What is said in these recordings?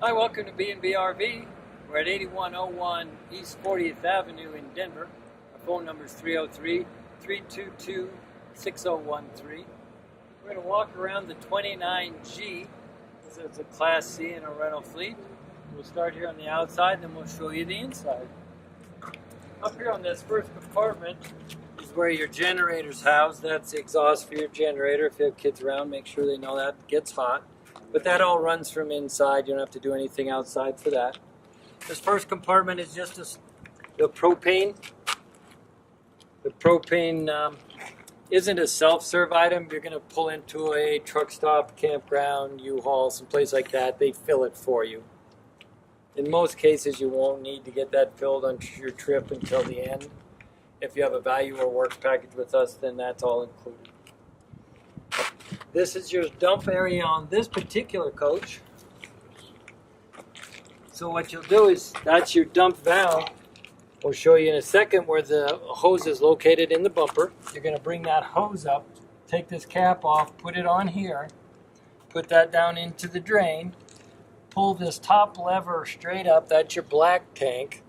Hi, welcome to B&B RV. We're at 8101 East 40th Avenue in Denver. Our phone number is 303-322-6013. We're going to walk around the 29G. This is a Class C in a rental fleet. We'll start here on the outside, then we'll show you the inside. Up here on this first compartment is where your generator's housed. That's the exhaust for your generator. If you have kids around, make sure they know that it gets hot. But that all runs from inside. You don't have to do anything outside for that. This first compartment is just the propane. The propane isn't a self-serve item. You're going to pull into a truck stop, campground, U-Haul, someplace like that. They fill it for you. In most cases, you won't need to get that filled on your trip until the end. If you have a value or works package with us, then that's all included. This is your dump area on this particular coach. So what you'll do is, that's your dump valve. We'll show you in a second where the hose is located in the bumper. You're going to bring that hose up, take this cap off, put it on here, put that down into the drain, pull this top lever straight up. That's your black tank.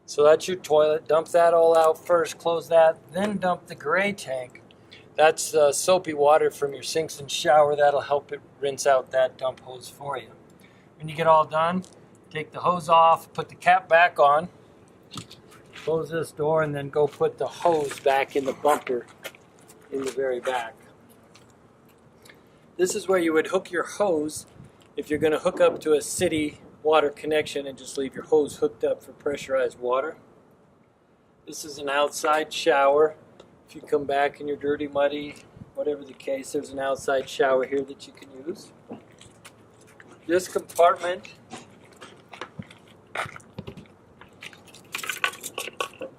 So that's your toilet. Dump that all out first, close that, then dump the gray tank. That's soapy water from your sinks and shower. That'll help it rinse out that dump hose for you. When you get all done, take the hose off, put the cap back on, close this door, and then go put the hose back in the bumper in the very back. This is where you would hook your hose if you're going to hook up to a city water connection and just leave your hose hooked up for pressurized water. This is an outside shower. If you come back and you're dirty, muddy, whatever the case, there's an outside shower here that you can use. This compartment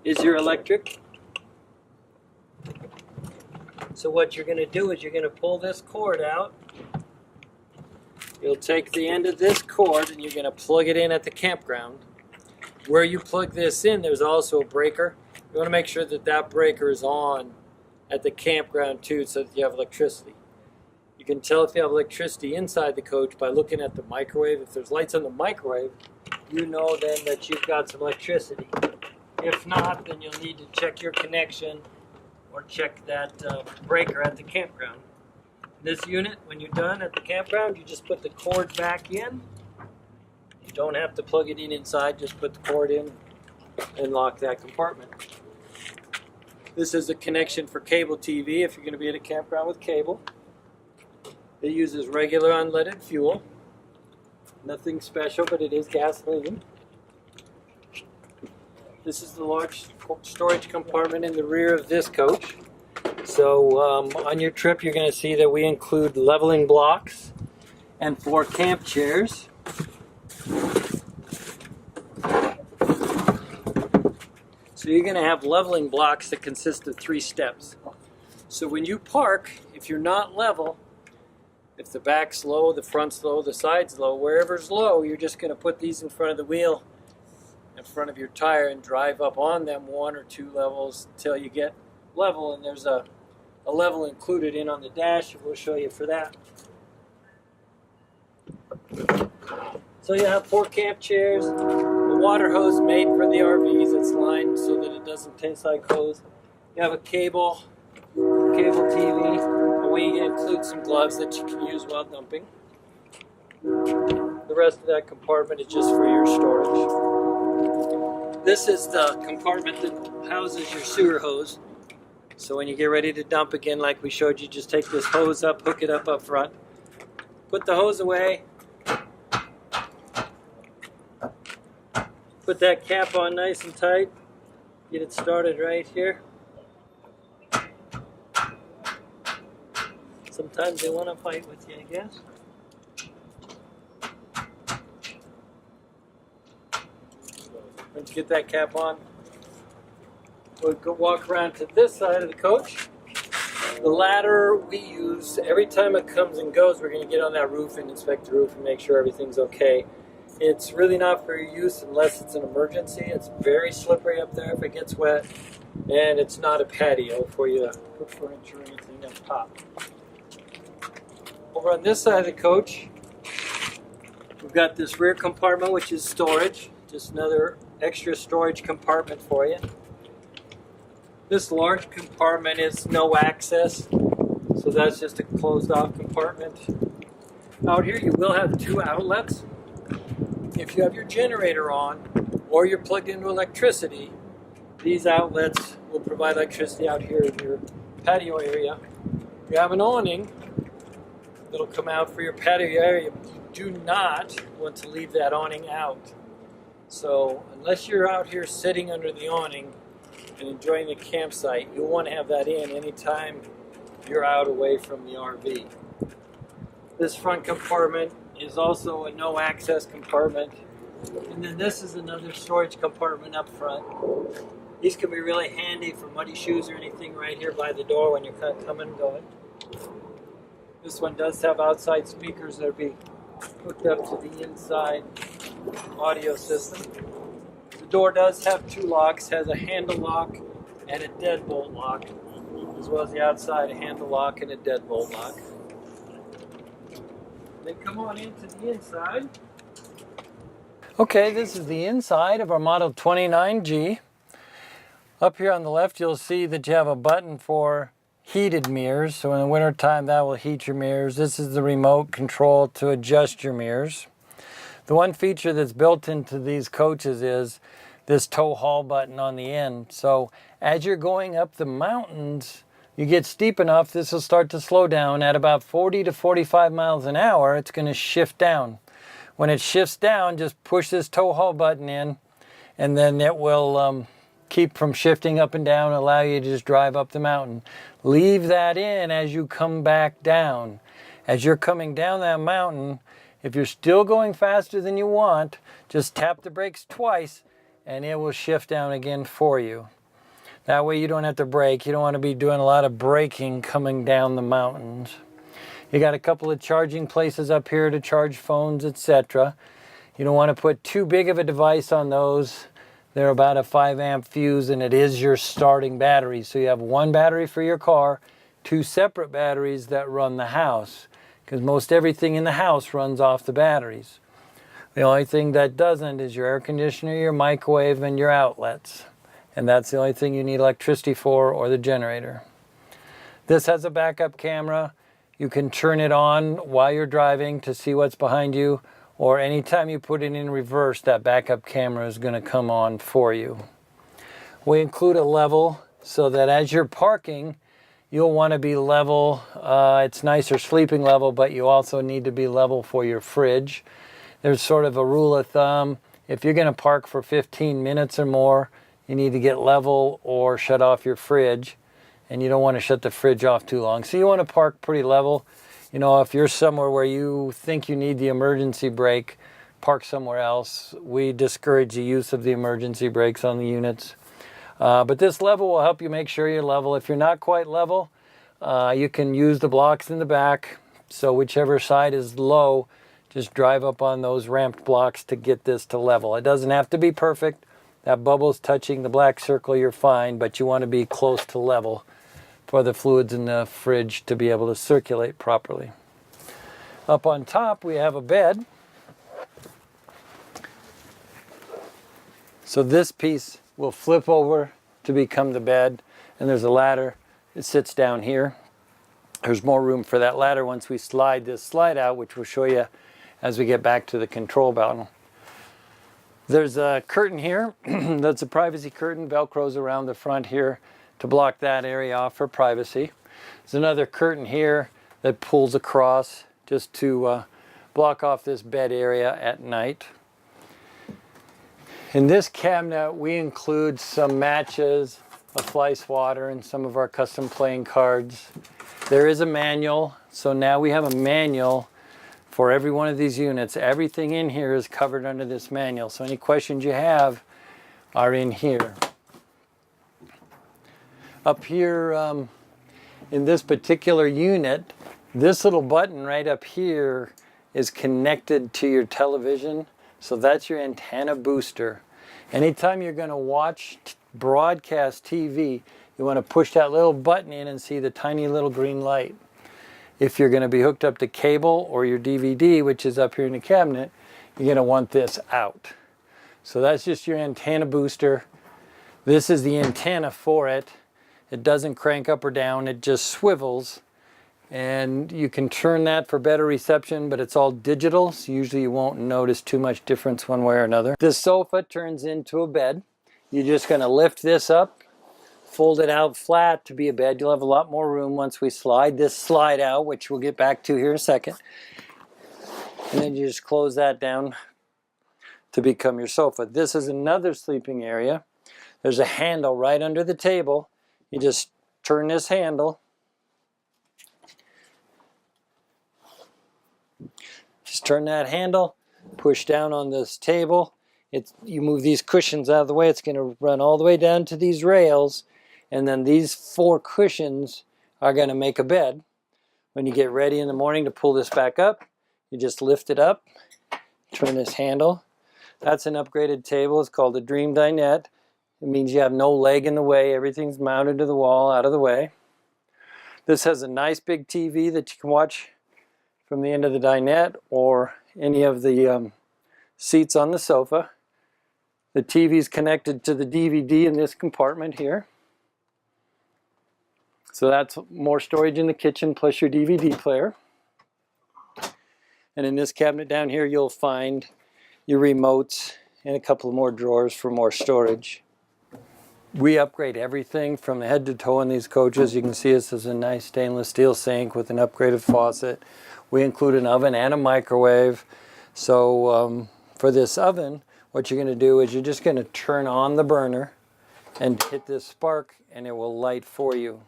is your electric. So what you're going to do is you're going to pull this cord out. You'll take the end of this cord and you're going to plug it in at the campground. Where you plug this in, there's also a breaker. You want to make sure that that breaker is on at the campground too, so that you have electricity. You can tell if you have electricity inside the coach by looking at the microwave. If there's lights on the microwave, you know then that you've got some electricity. If not, then you'll need to check your connection or check that breaker at the campground. This unit, when you're done at the campground, you just put the cord back in. You don't have to plug it in inside, just put the cord in and lock that compartment. This is a connection for cable TV if you're going to be at a campground with cable. It uses regular unleaded fuel. Nothing special, but it is gasoline. This is the large storage compartment in the rear of this coach. So on your trip, you're going to see that we include leveling blocks and 4 camp chairs. So you're going to have leveling blocks that consist of 3 steps. So when you park, if you're not level, if the back's low, the front's low, the side's low, wherever's low, you're just going to put these in front of the wheel, in front of your tire, and drive up on them 1 or 2 levels until you get level. And there's a level included in on the dash, and we'll show you for that. So you have 4 camp chairs, a water hose made for the RVs. It's lined so that it doesn't taste like hose. You have a cable TV, and we include some gloves that you can use while dumping. The rest of that compartment is just for your storage. This is the compartment that houses your sewer hose. So when you get ready to dump again, like we showed you, just take this hose up, hook it up front, put the hose away, put that cap on nice and tight, get it started right here. Sometimes they want to fight with you, I guess. Let's get that cap on. We'll go walk around to this side of the coach. The ladder we use, every time it comes and goes, we're going to get on that roof and inspect the roof and make sure everything's okay. It's really not for use unless it's an emergency. It's very slippery up there if it gets wet, and it's not a patio for you to put furniture or anything up top. Over on this side of the coach, We've got this rear compartment, which is storage. Just another extra storage compartment for you. This large compartment is no access, so that's just a closed off compartment. Out here you will have 2 outlets. If you have your generator on or you're plugged into electricity, these outlets will provide electricity out here in your patio area. You have an awning that'll come out for your patio area. You do not want to leave that awning out. So unless you're out here sitting under the awning and enjoying the campsite, you'll want to have that in anytime you're out away from the RV. This front compartment is also a no access compartment. And then this is another storage compartment up front. These can be really handy for muddy shoes or anything right here by the door when you're kind of coming and going. This one does have outside speakers that will be hooked up to the inside audio system. The door does have 2 locks, has a handle lock and a deadbolt lock, as well as the outside a handle lock and a deadbolt lock. Then come on into the inside. Okay, this is the inside of our Model 29G. Up here on the left you'll see that you have a button for heated mirrors, so in the winter time that will heat your mirrors. This is the remote control to adjust your mirrors. The one feature that's built into these coaches is this tow haul button on the end. So as you're going up the mountains, you get steep enough, this will start to slow down. At about 40 to 45 miles an hour, it's going to shift down. When it shifts down, just push this tow haul button in, and then it will keep from shifting up and down, allow you to just drive up the mountain. Leave that in as you come back down. As you're coming down that mountain, if you're still going faster than you want, just tap the brakes twice and it will shift down again for you. That way you don't have to brake. You don't want to be doing a lot of braking coming down the mountains. You got a couple of charging places up here to charge phones, etc. You don't want to put too big of a device on those. They're about a 5 amp fuse and it is your starting battery. So you have 1 battery for your car, 2 separate batteries that run the house, because most everything in the house runs off the batteries. The only thing that doesn't is your air conditioner, your microwave, and your outlets. And that's the only thing you need electricity for, or the generator. This has a backup camera. You can turn it on while you're driving to see what's behind you, or anytime you put it in reverse, that backup camera is going to come on for you. We include a level so that as you're parking, you'll want to be level. It's nicer sleeping level, but you also need to be level for your fridge. There's sort of a rule of thumb. If you're going to park for 15 minutes or more, you need to get level or shut off your fridge, and you don't want to shut the fridge off too long. So you want to park pretty level. You know, if you're somewhere where you think you need the emergency brake, park somewhere else. We discourage the use of the emergency brakes on the units. But this level will help you make sure you're level. If you're not quite level, you can use the blocks in the back. So whichever side is low, just drive up on those ramped blocks to get this to level. It doesn't have to be perfect. That bubble's touching the black circle, you're fine, but you want to be close to level for the fluids in the fridge to be able to circulate properly. Up on top, we have a bed. So this piece will flip over to become the bed, and there's a ladder. It sits down here. There's more room for that ladder once we slide this slide out, which we'll show you as we get back to the control panel. There's a curtain here. That's a privacy curtain. Velcro's around the front here to block that area off for privacy. There's another curtain here that pulls across just to block off this bed area at night. In this cabinet, we include some matches, a fly swatter, and some of our custom playing cards. There is a manual, so now we have a manual for every one of these units. Everything in here is covered under this manual, so any questions you have are in here. Up here in this particular unit, this little button right up here is connected to your television, so that's your antenna booster. Anytime you're going to watch broadcast TV, you want to push that little button in and see the tiny little green light. If you're going to be hooked up to cable or your DVD, which is up here in the cabinet, you're going to want this out. So that's just your antenna booster. This is the antenna for it. It doesn't crank up or down, it just swivels. And you can turn that for better reception, but it's all digital, so usually you won't notice too much difference one way or another. This sofa turns into a bed. You're just going to lift this up, fold it out flat to be a bed. You'll have a lot more room once we slide this slide out, which we'll get back to here in a second. And then you just close that down to become your sofa. This is another sleeping area. There's a handle right under the table. You just turn this handle. Just turn that handle, push down on this table. You move these cushions out of the way, it's going to run all the way down to these rails, and then these 4 cushions are going to make a bed. When you get ready in the morning to pull this back up, you just lift it up, turn this handle. That's an upgraded table. It's called a Dream Dinette. It means you have no leg in the way. Everything's mounted to the wall, out of the way. This has a nice big TV that you can watch from the end of the dinette or any of the seats on the sofa. The TV is connected to the DVD in this compartment here. So that's more storage in the kitchen plus your DVD player. And in this cabinet down here you'll find your remotes and a couple more drawers for more storage. We upgrade everything from head to toe in these coaches. You can see this is a nice stainless steel sink with an upgraded faucet. We include an oven and a microwave. So for this oven, what you're going to do is you're just going to turn on the burner and hit this spark and it will light for you.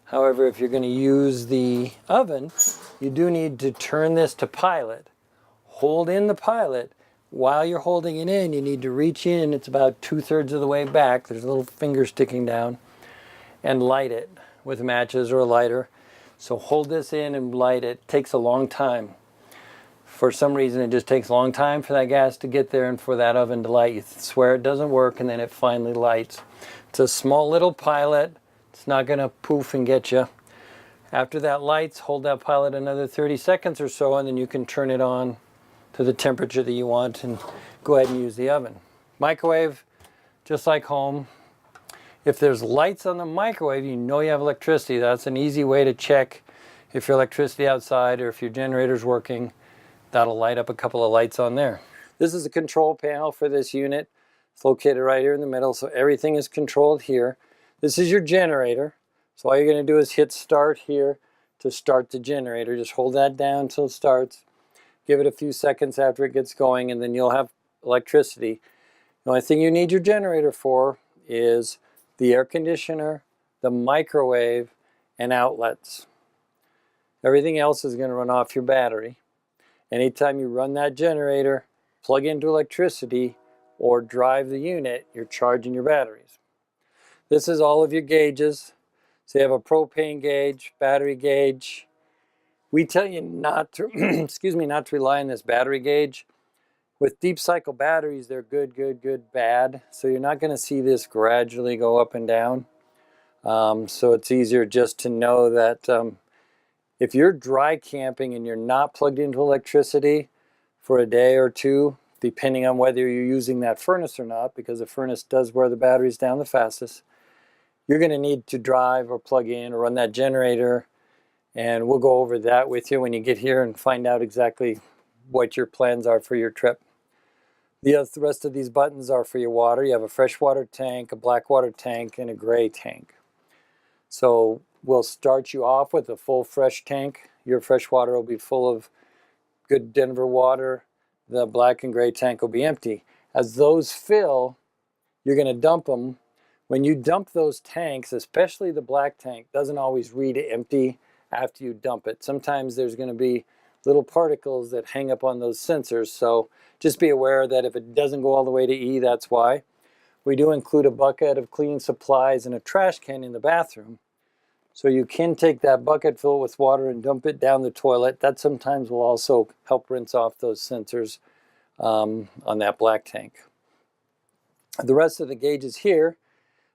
However, if you're going to use the oven, you do need to turn this to pilot. Hold in the pilot. While you're holding it in, you need to reach in. It's about 2/3 of the way back. There's a little finger sticking down. And light it with matches or a lighter. So hold this in and light it. It takes a long time. For some reason, it just takes a long time for that gas to get there and for that oven to light. You swear it doesn't work, and then it finally lights. It's a small little pilot. It's not going to poof and get you. After that lights, hold that pilot another 30 seconds or so, and then you can turn it on to the temperature that you want and go ahead and use the oven. Microwave, just like home. If there's lights on the microwave, you know you have electricity. That's an easy way to check if your electricity outside or if your generator's working. That'll light up a couple of lights on there. This is a control panel for this unit. It's located right here in the middle, so everything is controlled here. This is your generator. So all you're going to do is hit start here to start the generator. Just hold that down until it starts. Give it a few seconds after it gets going, and then you'll have electricity. The only thing you need your generator for is the air conditioner, the microwave, and outlets. Everything else is going to run off your battery. Anytime you run that generator, plug into electricity, or drive the unit, you're charging your batteries. This is all of your gauges. So you have a propane gauge, battery gauge. We tell you not to, not to rely on this battery gauge. With deep cycle batteries, they're good, good, good, bad. So you're not going to see this gradually go up and down. So it's easier just to know that if you're dry camping and you're not plugged into electricity for a day or two, depending on whether you're using that furnace or not, because the furnace does wear the batteries down the fastest, you're going to need to drive or plug in or run that generator. And we'll go over that with you when you get here and find out exactly what your plans are for your trip. The rest of these buttons are for your water. You have a freshwater tank, a black water tank, and a gray tank. So we'll start you off with a full fresh tank. Your fresh water will be full of good Denver water. The black and gray tank will be empty. As those fill, you're going to dump them. When you dump those tanks, especially the black tank, doesn't always read empty after you dump it. Sometimes there's going to be little particles that hang up on those sensors. So just be aware that if it doesn't go all the way to E, that's why. We do include a bucket of cleaning supplies and a trash can in the bathroom. So you can take that bucket, fill it with water, and dump it down the toilet. That sometimes will also help rinse off those sensors on that black tank. The rest of the gauges here,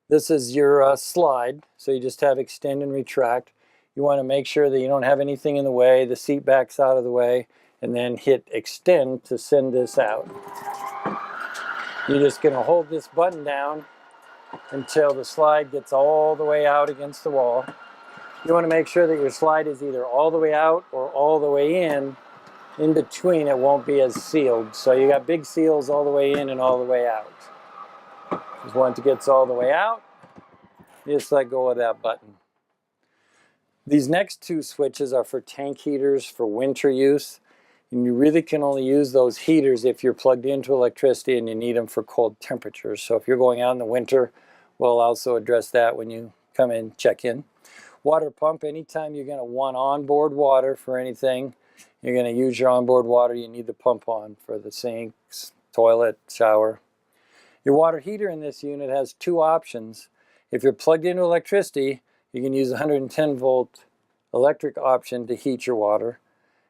this is your slide. So you just have extend and retract. You want to make sure that you don't have anything in the way, the seat backs out of the way, and then hit extend to send this out. You're just going to hold this button down until the slide gets all the way out against the wall. You want to make sure that your slide is either all the way out or all the way in. In between, it won't be as sealed. So you got big seals all the way in and all the way out. Just once it gets all the way out, you just let go of that button. These next two switches are for tank heaters for winter use. And you really can only use those heaters if you're plugged into electricity and you need them for cold temperatures. So if you're going out in the winter, we'll also address that when you come in, check in. Water pump, anytime you're going to want onboard water for anything, you're going to use your onboard water, you need the pump on for the sinks, toilet, shower. Your water heater in this unit has two options. If you're plugged into electricity, you can use a 110 volt electric option to heat your water.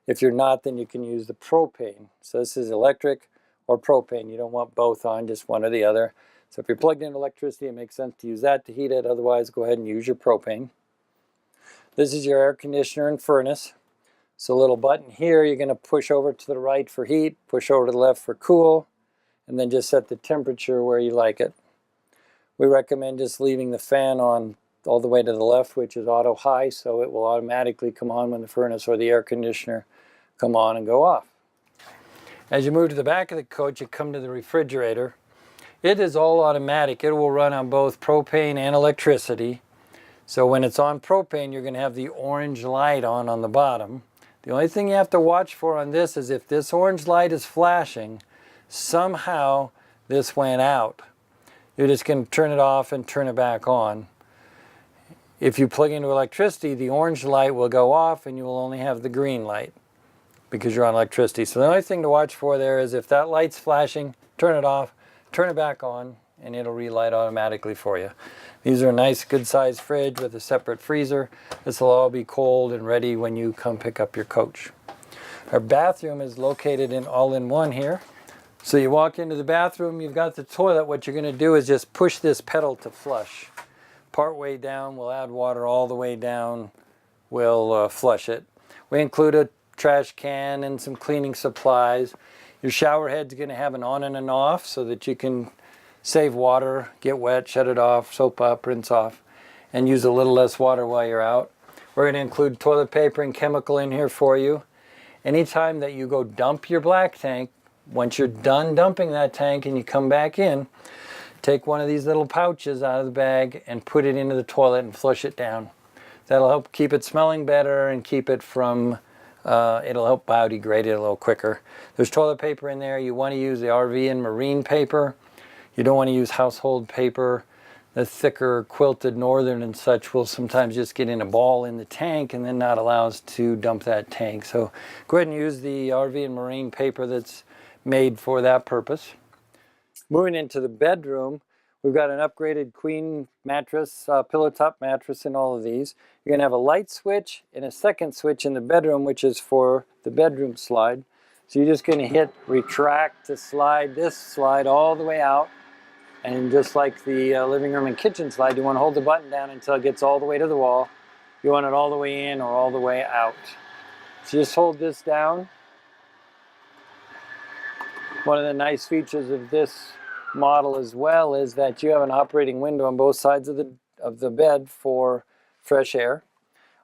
If you're not, then you can use the propane. So this is electric or propane. You don't want both on, just one or the other. So if you're plugged into electricity, it makes sense to use that to heat it. Otherwise, go ahead and use your propane. This is your air conditioner and furnace. So a little button here, you're going to push over to the right for heat, push over to the left for cool, and then just set the temperature where you like it. We recommend just leaving the fan on all the way to the left, which is auto high, so it will automatically come on when the furnace or the air conditioner come on and go off. As you move to the back of the coach, you come to the refrigerator. It is all automatic. It will run on both propane and electricity. So when it's on propane, you're going to have the orange light on the bottom. The only thing you have to watch for on this is if this orange light is flashing, somehow this went out. You're just going to turn it off and turn it back on. If you plug into electricity, the orange light will go off and you will only have the green light because you're on electricity. So the only thing to watch for there is if that light's flashing, turn it off, turn it back on, and it'll relight automatically for you. These are a nice good sized fridge with a separate freezer. This will all be cold and ready when you come pick up your coach. Our bathroom is located in all-in-one here. So you walk into the bathroom, you've got the toilet. What you're going to do is just push this pedal to flush. Part way down, we'll add water all the way down, we'll flush it. We include a trash can and some cleaning supplies. Your shower head's going to have an on and an off so that you can save water, get wet, shut it off, soap up, rinse off, and use a little less water while you're out. We're going to include toilet paper and chemical in here for you. Anytime that you go dump your black tank, once you're done dumping that tank and you come back in, take one of these little pouches out of the bag and put it into the toilet and flush it down. That'll help keep it smelling better and keep it from, it'll help biodegrade it a little quicker. There's toilet paper in there. You want to use the RV and marine paper. You don't want to use household paper. The thicker quilted northern and such will sometimes just get in a ball in the tank and then not allow us to dump that tank. So go ahead and use the RV and marine paper that's made for that purpose. Moving into the bedroom, we've got an upgraded queen mattress, pillow top mattress in all of these. You're going to have a light switch and a second switch in the bedroom, which is for the bedroom slide. So you're just going to hit retract to slide this slide all the way out. And just like the living room and kitchen slide, you want to hold the button down until it gets all the way to the wall. You want it all the way in or all the way out. So just hold this down. One of the nice features of this model as well is that you have an operating window on both sides of the bed for fresh air.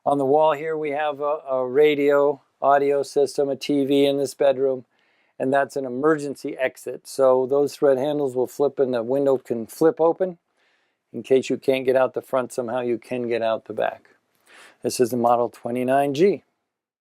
On the wall here we have a radio, audio system, a TV in this bedroom, and that's an emergency exit. So those thread handles will flip and the window can flip open. In case you can't get out the front somehow, you can get out the back. This is the Model 29G.